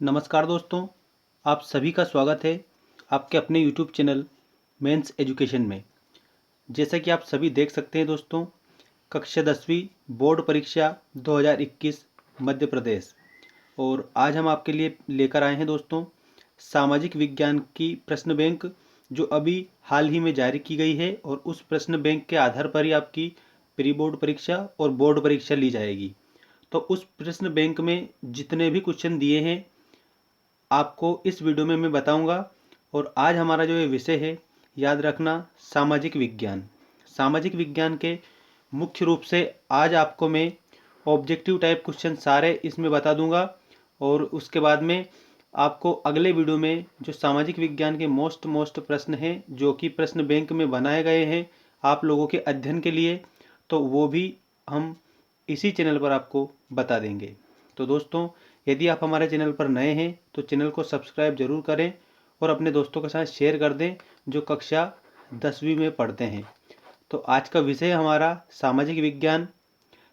नमस्कार दोस्तों, आप सभी का स्वागत है आपके अपने YouTube चैनल मेंस एजुकेशन में। जैसा कि आप सभी देख सकते हैं दोस्तों, कक्षा 10वीं बोर्ड परीक्षा 2021 मध्य प्रदेश। और आज हम आपके लिए लेकर आए हैं दोस्तों सामाजिक विज्ञान की प्रश्न बैंक, जो अभी हाल ही में जारी की गई है। और उस प्रश्न बैंक के आधार पर ही आपकी प्री बोर्ड परीक्षा और बोर्ड परीक्षा ली जाएगी। तो उस प्रश्न बैंक में जितने भी क्वेश्चन दिए हैं आपको इस वीडियो में मैं बताऊंगा। और आज हमारा जो ये विषय है, याद रखना, सामाजिक विज्ञान। सामाजिक विज्ञान के मुख्य रूप से आज आपको मैं ऑब्जेक्टिव टाइप क्वेश्चन सारे इसमें बता दूंगा। और उसके बाद में आपको अगले वीडियो में जो सामाजिक विज्ञान के मोस्ट प्रश्न हैं, जो कि प्रश्न बैंक में बनाए गए हैं आप लोगों के अध्ययन के लिए, तो वो भी हम इसी चैनल पर आपको बता देंगे। तो दोस्तों, यदि आप हमारे चैनल पर नए हैं तो चैनल को सब्सक्राइब जरूर करें और अपने दोस्तों के साथ शेयर कर दें जो कक्षा 10वीं में पढ़ते हैं। तो आज का विषय हमारा सामाजिक विज्ञान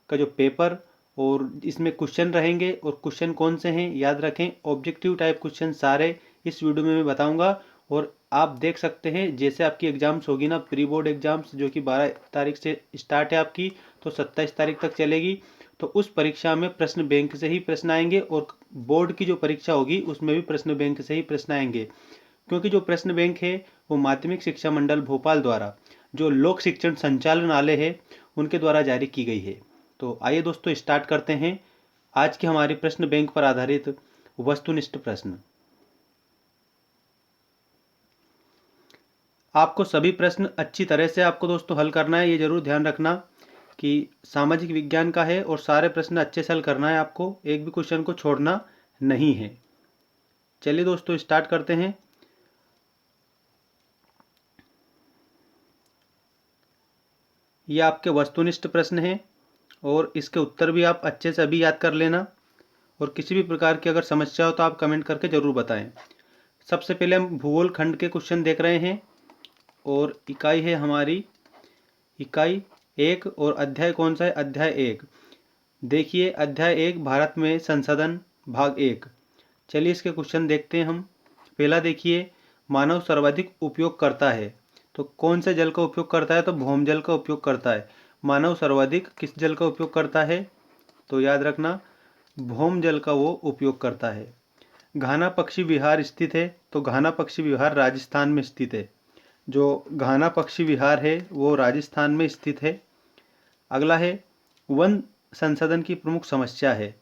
का जो पेपर, और इसमें क्वेश्चन रहेंगे। और क्वेश्चन कौन से हैं याद रखें, ऑब्जेक्टिव टाइप क्वेश्चन सारे इस वीडियो में मैं बताऊंगा। और आप देख सकते हैं जैसे आपकी एग्जाम्स होगी ना, प्री बोर्ड एग्जाम्स जो कि 12 तारीख से स्टार्ट है आपकी, तो 27 तारीख तक चलेगी। तो उस परीक्षा में प्रश्न बैंक से ही प्रश्न आएंगे, और बोर्ड की जो परीक्षा होगी उसमें भी प्रश्न बैंक से ही प्रश्न आएंगे। क्योंकि जो प्रश्न बैंक है वो माध्यमिक शिक्षा मंडल भोपाल द्वारा, जो लोक शिक्षण संचालनालय है, उनके द्वारा जारी की गई है। तो आइए दोस्तों स्टार्ट करते हैं आज की हमारी प्रश्न बैंक पर आधारित वस्तुनिष्ठ प्रश्न। आपको सभी प्रश्न अच्छी तरह से आपको दोस्तों हल करना है। ये जरूर ध्यान रखना कि सामाजिक विज्ञान का है और सारे प्रश्न अच्छे से हल करना है, आपको एक भी क्वेश्चन को छोड़ना नहीं है। चलिए दोस्तों स्टार्ट करते हैं। ये आपके वस्तुनिष्ठ प्रश्न हैं और इसके उत्तर भी आप अच्छे से अभी याद कर लेना। और किसी भी प्रकार की अगर समस्या हो तो आप कमेंट करके ज़रूर बताएं। सबसे पहले हम भूगोल खंड के क्वेश्चन देख रहे हैं, और इकाई है हमारी इकाई 1। और अध्याय कौन सा है? अध्याय 1। देखिए अध्याय 1, भारत में संसाधन, भाग 1। चलिए इसके क्वेश्चन देखते हैं हम। पहला देखिए, मानव सर्वाधिक उपयोग करता है, तो कौन से जल का उपयोग करता है? तो भौम जल का उपयोग करता है। मानव सर्वाधिक किस जल का उपयोग करता है? तो याद रखना, भौम जल का वो उपयोग करता है। घाना पक्षी विहार स्थित है, तो घाना पक्षी विहार राजस्थान में स्थित है। जो घाना पक्षी विहार है वो राजस्थान में स्थित है। अगला है, वन संसाधन की प्रमुख समस्या है,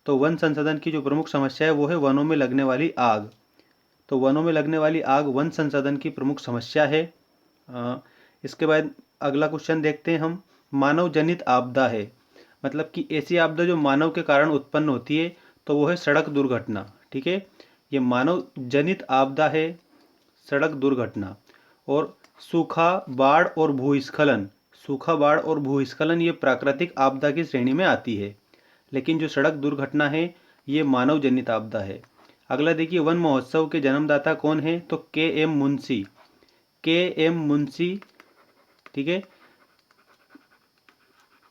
तो वन संसाधन की जो प्रमुख समस्या है वो है वनों में लगने वाली आग। तो वनों में लगने वाली आग वन संसाधन की प्रमुख समस्या है। इसके बाद अगला क्वेश्चन देखते हैं हम। मानव जनित आपदा है, मतलब कि ऐसी आपदा जो मानव के कारण उत्पन्न होती है, तो वो है सड़क दुर्घटना। ठीक है, ये मानव जनित आपदा है, सड़क दुर्घटना। और सूखा, बाढ़ और भूस्खलन, सूखा, बाढ़ और भूस्खलन ये प्राकृतिक आपदा की श्रेणी में आती है, लेकिन जो सड़क दुर्घटना है ये मानव जनित आपदा है। अगला देखिए, वन महोत्सव के जन्मदाता कौन है? तो के एम मुंशी, के एम मुंशी। ठीक है,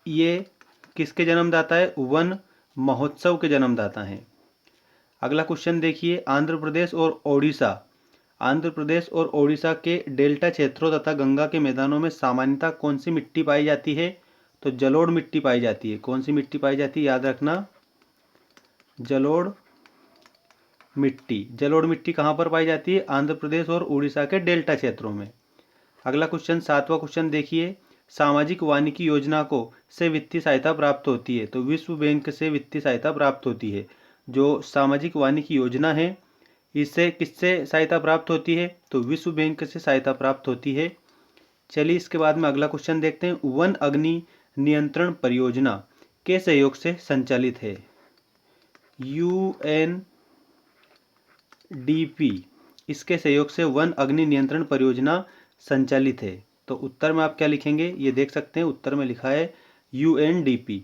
ये किसके जन्मदाता है? वन महोत्सव के जन्मदाता हैं। अगला क्वेश्चन देखिए, आंध्र प्रदेश और ओडिशा, आंध्र प्रदेश और ओडिशा के डेल्टा क्षेत्रों तथा गंगा के मैदानों में सामान्यतः कौन सी मिट्टी पाई जाती है? तो जलोढ़ मिट्टी पाई जाती है। कौन सी मिट्टी पाई जाती है? याद रखना, जलोढ़ मिट्टी। जलोढ़ मिट्टी कहाँ पर पाई जाती है? आंध्र प्रदेश और उड़ीसा के डेल्टा क्षेत्रों में। अगला क्वेश्चन, 7वां क्वेश्चन देखिए, सामाजिक वानिकी योजना को से वित्तीय सहायता प्राप्त होती है, तो विश्व बैंक से वित्तीय सहायता प्राप्त होती है। जो सामाजिक वानिकी योजना है इससे किससे सहायता प्राप्त होती है? तो विश्व बैंक से सहायता प्राप्त होती है। चलिए इसके बाद में अगला क्वेश्चन देखते हैं। वन अग्नि नियंत्रण परियोजना के सहयोग से संचालित है, यूएनडीपी, इसके सहयोग से वन अग्नि नियंत्रण परियोजना संचालित है। तो उत्तर में आप क्या लिखेंगे? ये देख सकते हैं उत्तर में लिखा है यूएनडीपी।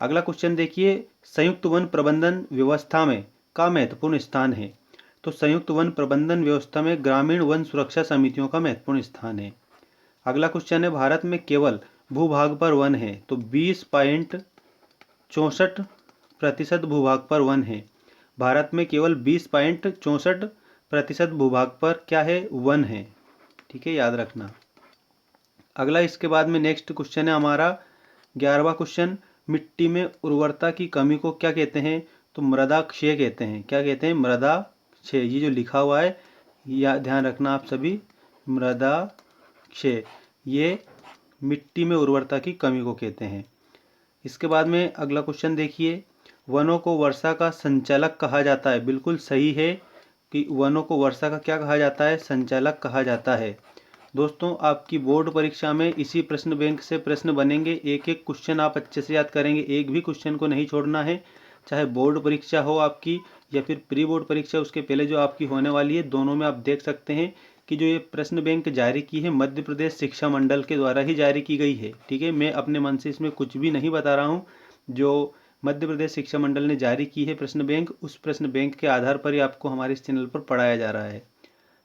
अगला क्वेश्चन देखिए, संयुक्त वन प्रबंधन व्यवस्था में का महत्वपूर्ण स्थान है, तो संयुक्त वन प्रबंधन व्यवस्था में ग्रामीण वन सुरक्षा समितियों का महत्वपूर्ण स्थान है। अगला क्वेश्चन है, भारत में केवल भूभाग पर वन है, तो 20.64% भूभाग पर वन है। भारत में केवल 20.64% भूभाग पर क्या है, वन है। ठीक है, याद रखना। अगला इसके बाद में नेक्स्ट क्वेश्चन है हमारा 11वां क्वेश्चन, मिट्टी में उर्वरता की कमी को क्या कहते हैं, तो मृदा क्षय कहते हैं। क्या कहते हैं, मृदा क्षय। ये जो लिखा हुआ है या ध्यान रखना आप सभी, मृदा क्षय, ये मिट्टी में उर्वरता की कमी को कहते हैं। इसके बाद में अगला क्वेश्चन देखिए, वनों को वर्षा का संचालक कहा जाता है। बिल्कुल सही है कि वनों को वर्षा का क्या कहा जाता है, संचालक कहा जाता है। दोस्तों आपकी बोर्ड परीक्षा में इसी प्रश्न बैंक से प्रश्न बनेंगे, एक एक क्वेश्चन आप अच्छे से याद करेंगे, एक भी क्वेश्चन को नहीं छोड़ना है। चाहे बोर्ड परीक्षा हो आपकी या फिर प्री बोर्ड परीक्षा उसके पहले जो आपकी होने वाली है, दोनों में आप देख सकते हैं कि जो ये प्रश्न बैंक जारी की है मध्य प्रदेश शिक्षा मंडल के द्वारा ही जारी की गई है। ठीक है, मैं अपने मन से इसमें कुछ भी नहीं बता रहा हूँ। जो मध्य प्रदेश शिक्षा मंडल ने जारी की है प्रश्न बैंक, उस प्रश्न बैंक के आधार पर ही आपको हमारे इस चैनल पर पढ़ाया जा रहा है।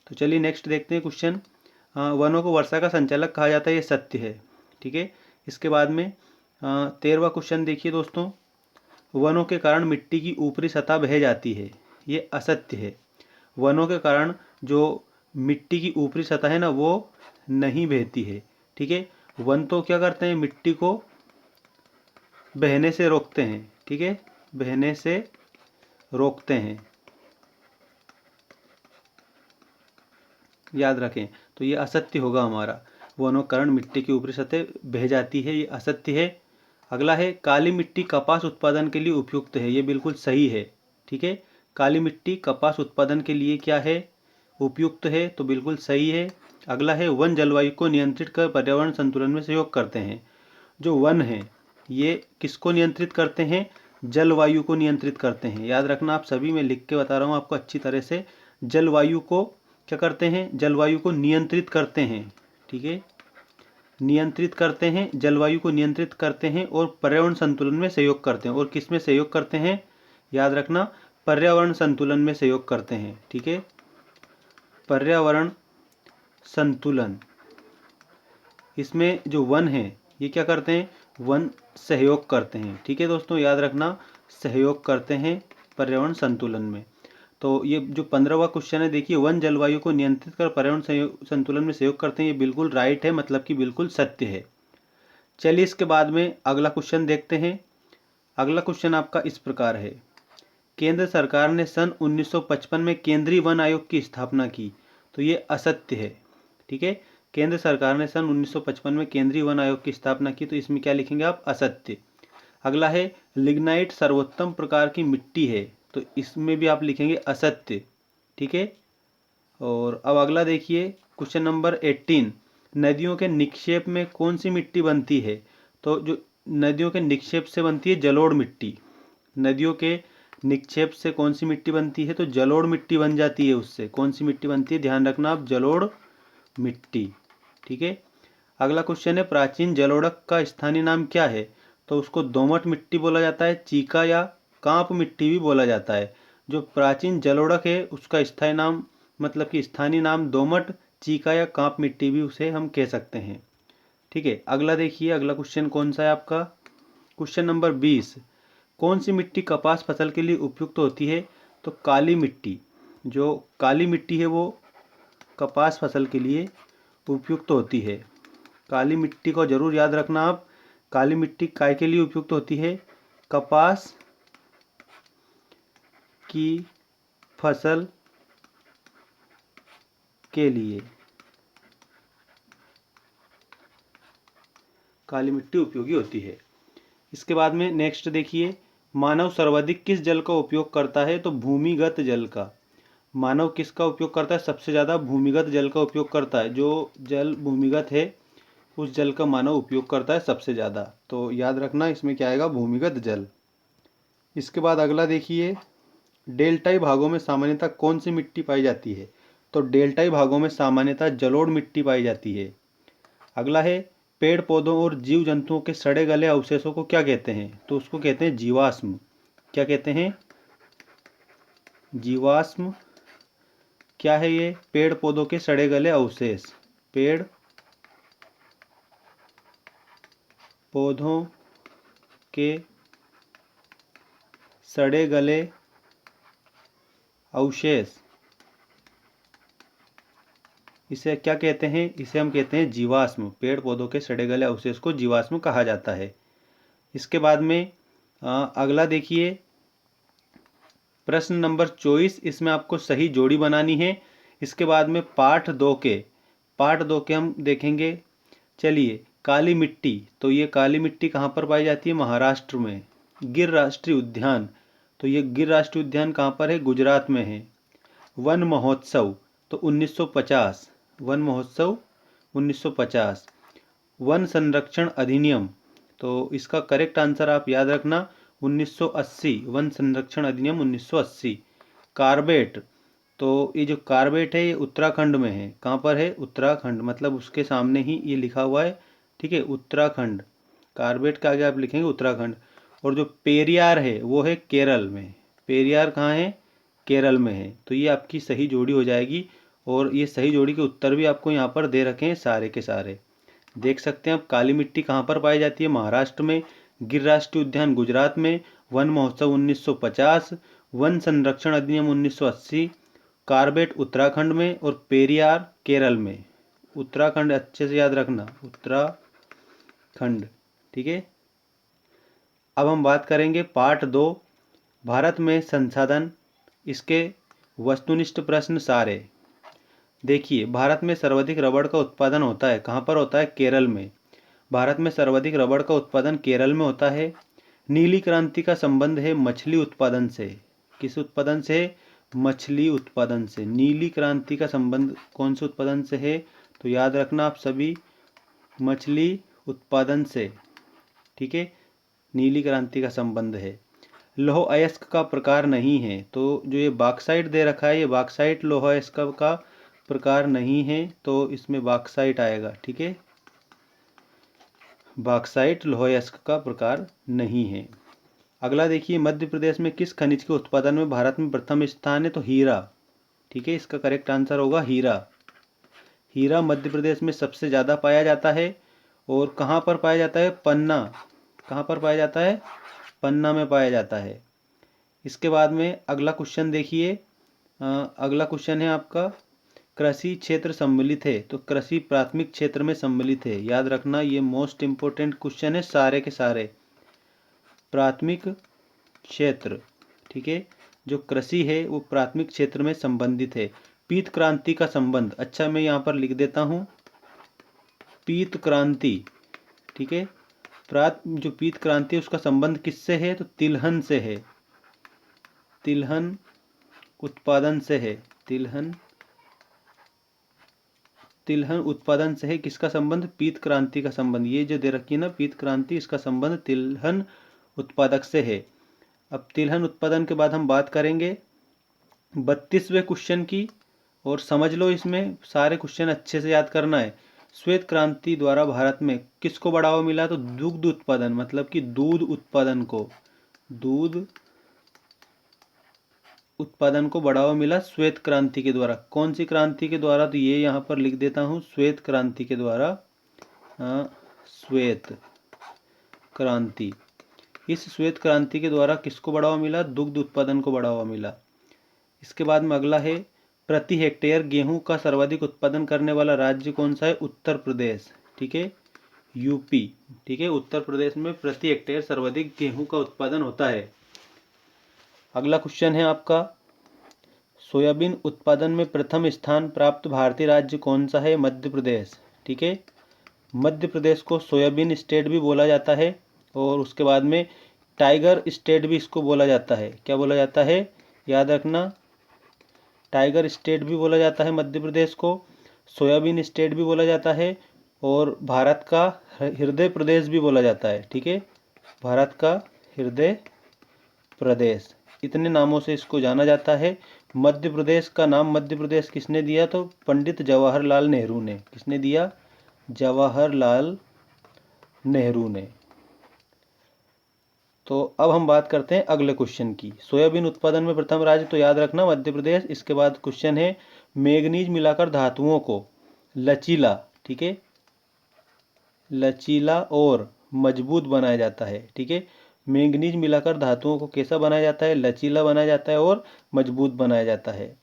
तो चलिए नेक्स्ट देखते हैं क्वेश्चन। वनों को वर्षा का संचालक कहा जाता है, ये सत्य है। ठीक है, इसके बाद में 13वां क्वेश्चन देखिए दोस्तों, वनों के कारण मिट्टी की ऊपरी सतह बह जाती है, ये असत्य है। वनों के कारण जो मिट्टी की ऊपरी सतह है ना, वो नहीं बहती है। ठीक है, वन तो क्या करते हैं, मिट्टी को बहने से रोकते हैं। ठीक है, बहने से रोकते हैं, याद रखें। तो ये असत्य होगा हमारा, वनों के कारण मिट्टी की ऊपरी सतह बह जाती है, ये असत्य है। अगला है, काली मिट्टी कपास उत्पादन के लिए उपयुक्त है, ये बिल्कुल सही है। ठीक है, काली मिट्टी कपास उत्पादन के लिए क्या है, उपयुक्त है, तो बिल्कुल सही है। अगला है, वन जलवायु को नियंत्रित कर पर्यावरण संतुलन में सहयोग करते हैं। जो वन है ये किसको नियंत्रित करते हैं, जलवायु को नियंत्रित करते हैं। याद रखना आप सभी, मैं लिख के बता रहा हूँ आपको अच्छी तरह से। जलवायु को क्या करते हैं, जलवायु को नियंत्रित करते हैं। ठीक है, नियंत्रित करते हैं, जलवायु को नियंत्रित करते हैं और पर्यावरण संतुलन में सहयोग करते हैं। और किस में सहयोग करते हैं, याद रखना, पर्यावरण संतुलन में सहयोग करते हैं। ठीक है, पर्यावरण संतुलन, इसमें जो वन है ये क्या करते हैं, वन सहयोग करते हैं। ठीक है दोस्तों, याद रखना, सहयोग करते हैं पर्यावरण संतुलन में। तो ये जो 15वां क्वेश्चन है देखिए, वन जलवायु को नियंत्रित कर पर्यावरण संतुलन में सहयोग करते हैं, ये बिल्कुल राइट है, मतलब कि बिल्कुल सत्य है। चलिए इसके बाद में अगला क्वेश्चन देखते हैं। अगला क्वेश्चन आपका इस प्रकार है, केंद्र सरकार ने सन 1955 में केंद्रीय वन आयोग की स्थापना की, तो ये असत्य है। ठीक है, केंद्र सरकार ने सन 1955 में केंद्रीय वन आयोग की स्थापना की, तो इसमें क्या लिखेंगे आप, असत्य। अगला है, लिग्नाइट सर्वोत्तम प्रकार की मिट्टी है, तो इसमें भी आप लिखेंगे असत्य। ठीक है, और अब अगला देखिए क्वेश्चन नंबर 18, नदियों के निक्षेप में कौन सी मिट्टी बनती है, तो जो नदियों के निक्षेप से बनती है जलोढ़ मिट्टी। नदियों के निक्षेप से कौन सी मिट्टी बनती है, तो जलोढ़ मिट्टी बन जाती है, उससे कौन सी मिट्टी बनती है, ध्यान रखना आप, जलोढ़ मिट्टी। ठीक है, अगला क्वेश्चन है, प्राचीन जलोढ़क का स्थानीय नाम क्या है, तो उसको दोमट मिट्टी बोला जाता है, चीका या कांप मिट्टी भी बोला जाता है। जो प्राचीन जलोढ़क है उसका स्थायी नाम, मतलब कि स्थानीय नाम दोमट, चीका या कांप मिट्टी भी उसे हम कह सकते हैं। ठीक है, अगला देखिए, अगला क्वेश्चन कौन सा है आपका, क्वेश्चन नंबर 20, कौन सी मिट्टी कपास फसल के लिए उपयुक्त होती है, तो काली मिट्टी। जो काली मिट्टी है वो कपास फसल के लिए उपयुक्त होती है। काली मिट्टी को जरूर याद रखना आप, काली मिट्टी काय के लिए उपयुक्त होती है, कपास की फसल के लिए काली मिट्टी उपयोगी होती है। इसके बाद में नेक्स्ट देखिए, मानव सर्वाधिक किस जल का उपयोग करता है, तो भूमिगत जल का। मानव किसका उपयोग करता है, सबसे ज़्यादा भूमिगत जल का उपयोग करता है। जो जल भूमिगत है उस जल का मानव उपयोग करता है सबसे ज़्यादा, तो याद रखना इसमें क्या आएगा, भूमिगत जल। इसके बाद अगला देखिए, डेल्टाई भागों में सामान्यतः कौन सी मिट्टी पाई जाती है, तो डेल्टाई भागों में सामान्यतः जलोढ़ मिट्टी पाई जाती है। अगला है, पेड़ पौधों और जीव जंतुओं के सड़े गले अवशेषों को क्या कहते हैं, तो उसको कहते हैं जीवाश्म। क्या कहते हैं, जीवाश्म। क्या है ये, पेड़ पौधों के सड़े गले अवशेष, पेड़ पौधों के सड़े गले अवशेष, इसे क्या कहते हैं? इसे हम कहते हैं जीवाश्म। पेड़ पौधों के सड़े गले अवशेष को जीवाश्म कहा जाता है। इसके बाद में अगला देखिए प्रश्न नंबर 24। इसमें आपको सही जोड़ी बनानी है। इसके बाद में पाठ 2 के हम देखेंगे। चलिए, काली मिट्टी, तो ये काली मिट्टी कहाँ पर पाई जाती है? महाराष्ट्र में। गिर राष्ट्रीय उद्यान, तो ये गिर राष्ट्रीय उद्यान कहाँ पर है? गुजरात में है। वन महोत्सव, तो 1950, वन महोत्सव 1950। वन संरक्षण अधिनियम, तो इसका करेक्ट आंसर आप याद रखना 1980, वन संरक्षण अधिनियम 1980। कार्बेट, तो ये जो कार्बेट है ये उत्तराखंड में है। कहाँ पर है? उत्तराखंड, मतलब उसके सामने ही ये लिखा हुआ है, ठीक है, उत्तराखंड। कार्बेट के आगे आप लिखेंगे उत्तराखंड। और जो पेरियार है वो है केरल में। पेरियार कहाँ है? केरल में है। तो ये आपकी सही जोड़ी हो जाएगी। और ये सही जोड़ी के उत्तर भी आपको यहाँ पर दे रखे हैं सारे के सारे। देख सकते हैं आप, काली मिट्टी कहाँ पर पाई जाती है? महाराष्ट्र में। गिर राष्ट्रीय उद्यान गुजरात में। वन महोत्सव 1950। वन संरक्षण अधिनियम 1980। कार्बेट उत्तराखंड में और पेरियार केरल में। उत्तराखंड अच्छे से याद रखना, उत्तराखंड, ठीक है। अब हम बात करेंगे पार्ट 2, भारत में संसाधन, इसके वस्तुनिष्ठ प्रश्न सारे। देखिए, भारत में सर्वाधिक रबड़ का उत्पादन होता है, कहाँ पर होता है? केरल में। भारत में सर्वाधिक रबड़ का उत्पादन केरल में होता है। नीली क्रांति का संबंध है मछली उत्पादन से। किस उत्पादन से? मछली उत्पादन से। नीली क्रांति का संबंध कौन से उत्पादन से है? तो याद रखना आप सभी, मछली उत्पादन से, ठीक है। नीली क्रांति का संबंध है। लौह अयस्क का प्रकार नहीं है, तो जो ये बॉक्साइट दे रखा है, ये बॉक्साइट लौह अयस्क का प्रकार नहीं है, तो इसमें बॉक्साइट आएगा, ठीक है। बॉक्साइट लौह अयस्क का प्रकार नहीं है। अगला देखिए, मध्य प्रदेश में किस खनिज के उत्पादन में भारत में प्रथम स्थान है? तो हीरा, ठीक है, इसका करेक्ट आंसर होगा हीरा। हीरा मध्य प्रदेश में सबसे ज़्यादा पाया जाता है। और कहाँ पर पाया जाता है? पन्ना। कहाँ पर पाया जाता है? पन्ना में पाया जाता है। इसके बाद में अगला क्वेश्चन देखिए। अगला क्वेश्चन है आपका, कृषि क्षेत्र सम्मिलित है, तो कृषि प्राथमिक क्षेत्र में सम्मिलित है। याद रखना, ये मोस्ट इम्पोर्टेंट क्वेश्चन है सारे के सारे। प्राथमिक क्षेत्र, ठीक है, जो कृषि है वो प्राथमिक क्षेत्र में संबंधित है। पीत क्रांति का संबंध, अच्छा मैं यहाँ पर लिख देता हूँ, पीत क्रांति, ठीक है। जो पीत क्रांति है उसका संबंध किससे है? तो तिलहन से है। तिलहन उत्पादन से है। तिलहन उत्पादन से है। किसका संबंध? पीत क्रांति का संबंध। ये जो दे रखी है ना पीत क्रांति, इसका संबंध तिलहन उत्पादक से है। अब तिलहन उत्पादन के बाद हम बात करेंगे 32वें क्वेश्चन की। और समझ लो, इसमें सारे क्वेश्चन अच्छे से याद करना है। श्वेत क्रांति द्वारा भारत में किसको बढ़ावा मिला? तो दुग्ध उत्पादन, मतलब कि दूध उत्पादन को बढ़ावा मिला श्वेत क्रांति के द्वारा। कौन सी क्रांति के द्वारा? तो ये यहाँ पर लिख देता हूँ, श्वेत क्रांति के द्वारा। श्वेत क्रांति, इस श्वेत क्रांति के द्वारा किसको बढ़ावा मिला? दुग्ध उत्पादन को बढ़ावा मिला। इसके बाद में अगला है, प्रति हेक्टेयर गेहूं का सर्वाधिक उत्पादन करने वाला राज्य कौन सा है? उत्तर प्रदेश, ठीक है, यूपी, ठीक है। उत्तर प्रदेश में प्रति हेक्टेयर सर्वाधिक गेहूं का उत्पादन होता है। अगला क्वेश्चन है आपका, सोयाबीन उत्पादन में प्रथम स्थान प्राप्त भारतीय राज्य कौन सा है? मध्य प्रदेश, ठीक है। मध्य प्रदेश को सोयाबीन स्टेट भी बोला जाता है। और उसके बाद में टाइगर स्टेट भी इसको बोला जाता है। क्या बोला जाता है? याद रखना, टाइगर स्टेट भी बोला जाता है मध्य प्रदेश को, सोयाबीन स्टेट भी बोला जाता है, और भारत का हृदय प्रदेश भी बोला जाता है, ठीक है। भारत का हृदय प्रदेश, इतने नामों से इसको जाना जाता है। मध्य प्रदेश का नाम मध्य प्रदेश किसने दिया? तो पंडित जवाहरलाल नेहरू ने। किसने दिया? जवाहरलाल नेहरू ने। तो अब हम बात करते हैं अगले क्वेश्चन की। सोयाबीन उत्पादन में प्रथम राज्य, तो याद रखना मध्य प्रदेश। इसके बाद क्वेश्चन है, मैंगनीज मिलाकर धातुओं को लचीला, ठीक है, लचीला और मजबूत बनाया जाता है, ठीक है। मैंगनीज मिलाकर धातुओं को कैसा बनाया जाता है? लचीला बनाया जाता है और मजबूत बनाया जाता है।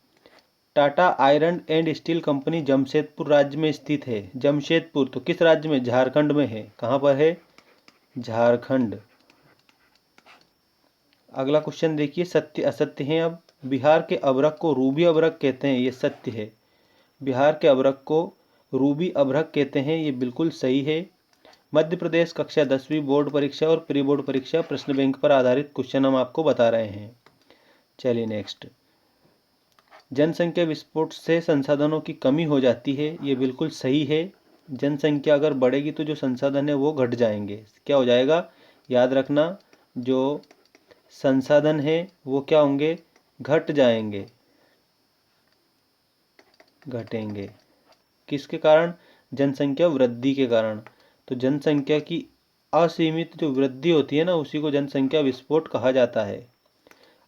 Tata iron and steel company Jamshedpur राज्य में स्थित है। जमशेदपुर तो किस राज्य में? झारखंड में है। कहाँ पर है? झारखंड। अगला क्वेश्चन देखिए, सत्य असत्य है। अब बिहार के अभ्रक को रूबी अभ्रक कहते हैं, ये सत्य है। बिहार के अभ्रक को रूबी अभ्रक कहते हैं, ये बिल्कुल सही है। मध्य प्रदेश कक्षा 10वीं बोर्ड परीक्षा और प्री बोर्ड परीक्षा प्रश्न बैंक पर आधारित क्वेश्चन हम आपको बता रहे हैं। चलिए नेक्स्ट, जनसंख्या विस्फोट से संसाधनों की कमी हो जाती है, ये बिल्कुल सही है। जनसंख्या अगर बढ़ेगी तो जो संसाधन है वो घट जाएंगे। क्या हो जाएगा? याद रखना, जो संसाधन है वो क्या होंगे? घट जाएंगे, घटेंगे। किसके कारण? जनसंख्या वृद्धि के कारण। तो जनसंख्या की असीमित जो वृद्धि होती है ना, उसी को जनसंख्या विस्फोट कहा जाता है।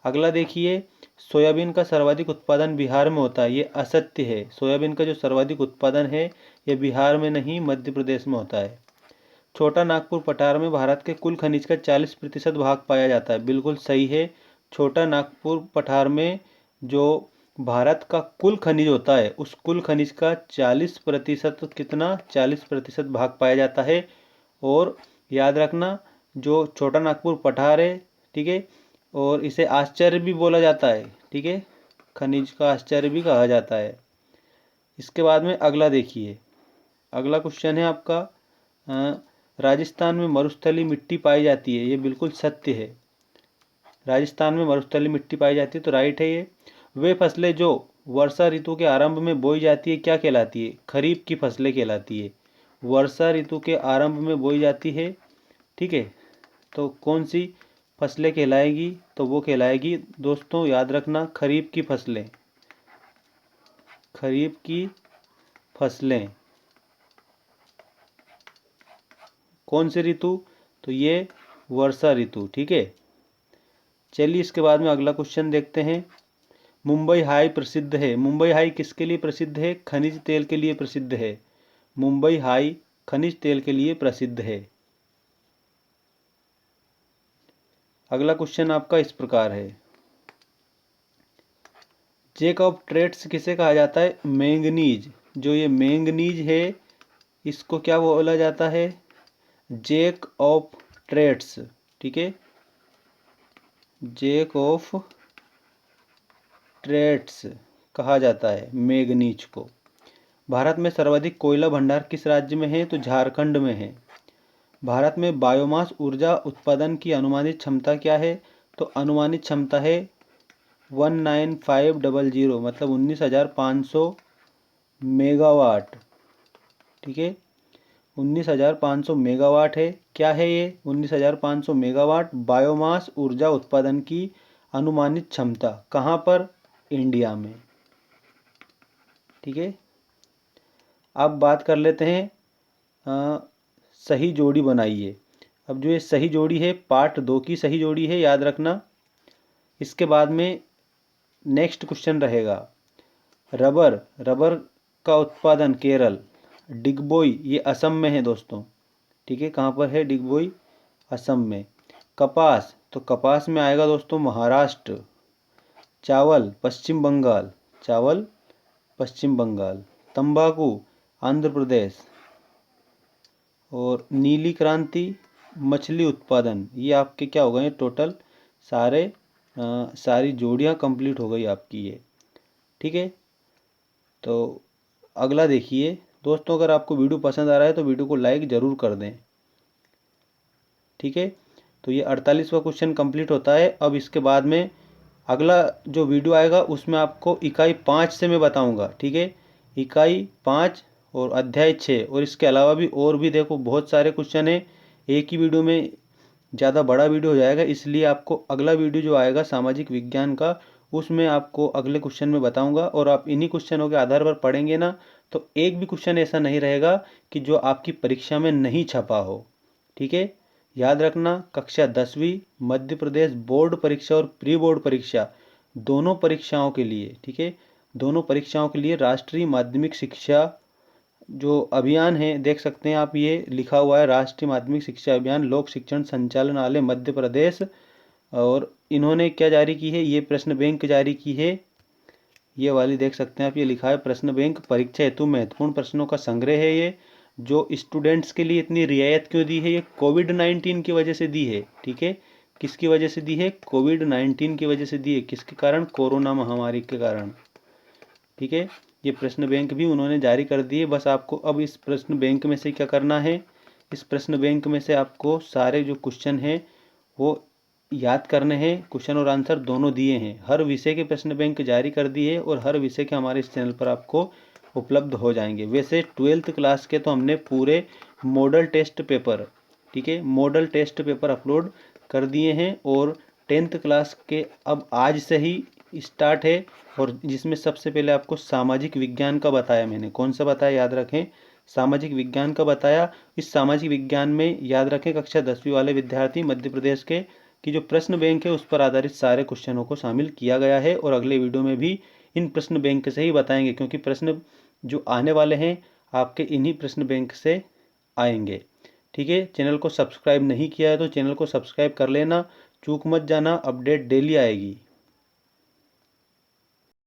अगला देखिए, सोयाबीन का सर्वाधिक उत्पादन बिहार में होता है, ये असत्य है। सोयाबीन का जो सर्वाधिक उत्पादन है ये बिहार में नहीं, मध्य प्रदेश में होता है। छोटा नागपुर पठार में भारत के कुल खनिज का 40% भाग पाया जाता है, बिल्कुल सही है। छोटा नागपुर पठार में जो भारत का कुल खनिज होता है उस कुल खनिज का 40% कितना? 40% भाग पाया जाता है। और याद रखना, जो छोटा नागपुर पठार है, ठीक है, और इसे आश्चर्य भी बोला जाता है, ठीक है, खनिज का आश्चर्य भी कहा जाता है। इसके बाद में अगला देखिए, अगला क्वेश्चन है आपका, राजस्थान में मरुस्थलीय मिट्टी पाई जाती है, ये बिल्कुल सत्य है। राजस्थान में मरुस्थलीय मिट्टी पाई जाती है, तो राइट है ये। वे फसलें जो वर्षा ऋतु के आरंभ में बोई जाती है क्या कहलाती है? खरीफ की फसलें कहलाती है। वर्षा ऋतु के आरंभ में बोई जाती है, ठीक है, तो कौन सी फसलें कहलाएगी? तो वो कहलाएगी दोस्तों, याद रखना, खरीफ की फसलें। खरीफ की फसलें। कौन सी ऋतु? तो ये वर्षा ऋतु, ठीक है। चलिए इसके बाद में अगला क्वेश्चन देखते हैं। मुंबई हाई प्रसिद्ध है। मुंबई हाई किसके लिए प्रसिद्ध है? खनिज तेल के लिए प्रसिद्ध है। मुंबई हाई खनिज तेल के लिए प्रसिद्ध है। अगला क्वेश्चन आपका इस प्रकार है, जैक ऑफ ट्रेड्स किसे कहा जाता है? मैंगनीज। जो ये मैंगनीज है इसको क्या बोला जाता है? जैक ऑफ ट्रेड्स, ठीक है, जैक ऑफ ट्रेड्स कहा जाता है मैंगनीज को। भारत में सर्वाधिक कोयला भंडार किस राज्य में है? तो झारखंड में है। भारत में बायोमास ऊर्जा उत्पादन की अनुमानित क्षमता क्या है? तो अनुमानित क्षमता है 19500, मतलब 19,500 मेगावाट, ठीक है, 19,500 मेगावाट है। क्या है ये 19,500 मेगावाट? बायोमास ऊर्जा उत्पादन की अनुमानित क्षमता। कहाँ पर? इंडिया में, ठीक है। अब बात कर लेते हैं सही जोड़ी बनाइए। अब जो ये सही जोड़ी है पार्ट 2 की सही जोड़ी है, याद रखना। इसके बाद में नेक्स्ट क्वेश्चन रहेगा, रबर। रबर का उत्पादन केरल। डिगबोई ये असम में है दोस्तों, ठीक है, कहाँ पर है? डिगबोई असम में। कपास, तो कपास में आएगा दोस्तों महाराष्ट्र। चावल पश्चिम बंगाल, चावल पश्चिम बंगाल। तंबाकू आंध्र प्रदेश। और नीली क्रांति मछली उत्पादन, ये आपके क्या हो गए टोटल? सारी जोड़ियाँ कंप्लीट हो गई आपकी ये, ठीक है। तो अगला देखिए दोस्तों, अगर आपको वीडियो पसंद आ रहा है तो वीडियो को लाइक ज़रूर कर दें, ठीक है। तो ये 48वां क्वेश्चन कंप्लीट होता है। अब इसके बाद में अगला जो वीडियो आएगा उसमें आपको इकाई 5 से मैं बताऊंगा, ठीक है, इकाई 5 और अध्याय 6। और इसके अलावा भी और भी देखो बहुत सारे क्वेश्चन है, एक ही वीडियो में ज़्यादा बड़ा वीडियो हो जाएगा, इसलिए आपको अगला वीडियो जो आएगा सामाजिक विज्ञान का, उसमें आपको अगले क्वेश्चन में बताऊंगा। और आप इन्हीं क्वेश्चनों के आधार पर पढ़ेंगे ना, तो एक भी क्वेश्चन ऐसा नहीं रहेगा कि जो आपकी परीक्षा में नहीं छपा हो, ठीक है। याद रखना, कक्षा 10वीं मध्य प्रदेश बोर्ड परीक्षा और प्री बोर्ड परीक्षा दोनों परीक्षाओं के लिए, ठीक है, दोनों परीक्षाओं के लिए राष्ट्रीय माध्यमिक शिक्षा जो अभियान है देख सकते हैं आप, ये लिखा हुआ है राष्ट्रीय माध्यमिक शिक्षा अभियान लोक शिक्षण संचालनालय मध्य प्रदेश। और इन्होंने क्या जारी की है, ये प्रश्न बैंक जारी की है। ये वाली देख सकते हैं आप, ये लिखा है प्रश्न बैंक परीक्षा हेतु महत्वपूर्ण प्रश्नों का संग्रह है। ये जो स्टूडेंट्स के लिए इतनी रियायत क्यों दी है, ये कोविड-19 की वजह से दी है। ठीक है, किसकी वजह से दी है, कोविड-19 की वजह से दी है। किसके कारण, कोरोना महामारी के कारण। ठीक है, ये प्रश्न बैंक भी उन्होंने जारी कर दिए। बस आपको अब इस प्रश्न बैंक में से क्या करना है, इस प्रश्न बैंक में से आपको सारे जो क्वेश्चन हैं वो याद करने हैं। क्वेश्चन और आंसर दोनों दिए हैं, हर विषय के प्रश्न बैंक जारी कर दिए और हर विषय के हमारे इस चैनल पर आपको उपलब्ध हो जाएंगे। वैसे 12th क्लास के तो हमने पूरे मॉडल टेस्ट पेपर, ठीक है, मॉडल टेस्ट पेपर अपलोड कर दिए हैं। और 10th क्लास के अब आज से ही स्टार्ट है, और जिसमें सबसे पहले आपको सामाजिक विज्ञान का बताया मैंने। कौन सा बताया, याद रखें, सामाजिक विज्ञान का बताया। इस सामाजिक विज्ञान में याद रखें कक्षा 10वीं वाले विद्यार्थी मध्य प्रदेश के कि जो प्रश्न बैंक है उस पर आधारित सारे क्वेश्चनों को शामिल किया गया है। और अगले वीडियो में भी इन प्रश्न बैंक से ही बताएंगे, क्योंकि प्रश्न जो आने वाले हैं आपके इन्हीं प्रश्न बैंक से आएंगे। ठीक है, चैनल को सब्सक्राइब नहीं किया है तो चैनल को सब्सक्राइब कर लेना, चूक मत जाना, अपडेट डेली आएगी।